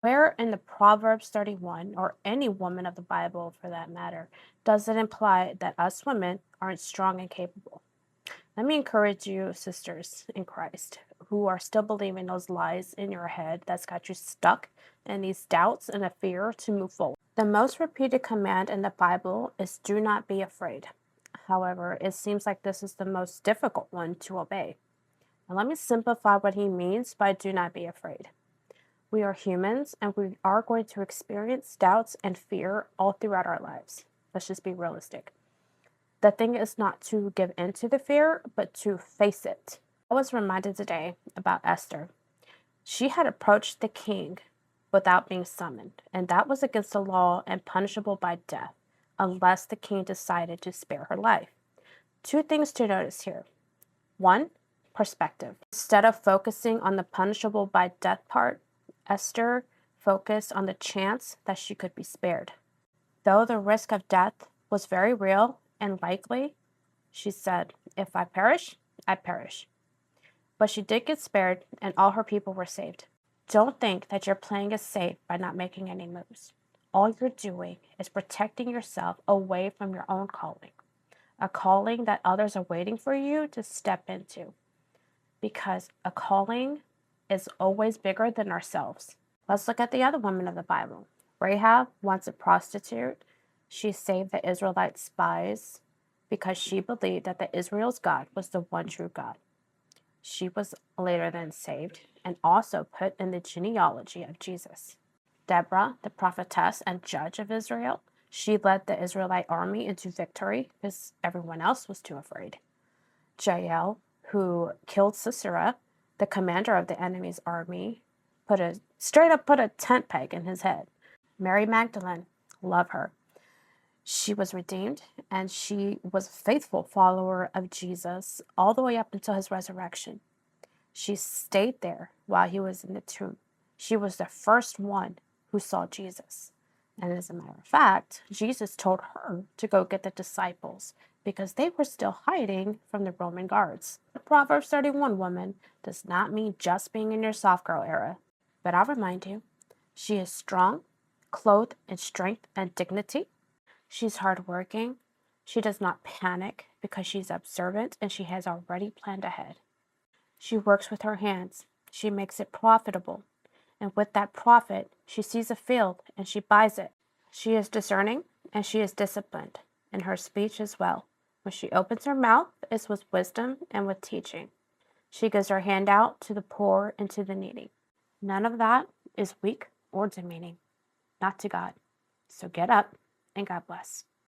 Where in the Proverbs 31, or any woman of the Bible for that matter, does it imply that us women aren't strong and capable? Let me encourage you, sisters in Christ, who are still believing those lies in your head that's got you stuck in these doubts and a fear to move forward. The most repeated command in the Bible is do not be afraid. However, it seems like this is the most difficult one to obey. Now, let me simplify what he means by do not be afraid. We are humans and we are going to experience doubts and fear all throughout our lives. Let's just be realistic. The thing is not to give in to the fear, but to face it. I was reminded today about Esther. She had approached the king without being summoned, and that was against the law and punishable by death, unless the king decided to spare her life. Two things to notice here. One, perspective. Instead of focusing on the punishable by death part, Esther focused on the chance that she could be spared. Though the risk of death was very real and likely, she said, if I perish, I perish. But she did get spared, and all her people were saved. Don't think that you're playing it safe by not making any moves. All you're doing is protecting yourself away from your own calling, a calling that others are waiting for you to step into, because a calling is always bigger than ourselves. Let's look at the other woman of the Bible. Rahab, once a prostitute, she saved the Israelite spies because she believed that the Israel's God was the one true God. She was later then saved and also put in the genealogy of Jesus. Deborah, the prophetess and judge of Israel, she led the Israelite army into victory because everyone else was too afraid. Jael, who killed Sisera, the commander of the enemy's army, straight up put a tent peg in his head. Mary Magdalene, love her. She was redeemed and she was a faithful follower of Jesus all the way up until his resurrection. She stayed there while he was in the tomb. She was the first one who saw Jesus. And as a matter of fact, Jesus told her to go get the disciples because they were still hiding from the Roman guards. The Proverbs 31 woman does not mean just being in your soft girl era, but I'll remind you, she is strong, clothed in strength and dignity. She's hardworking. She does not panic because she's observant and she has already planned ahead. She works with her hands. She makes it profitable. And with that profit, she sees a field and she buys it. She is discerning and she is disciplined in her speech as well. When she opens her mouth, it's with wisdom and with teaching. She gives her hand out to the poor and to the needy. None of that is weak or demeaning, not to God. So get up and God bless.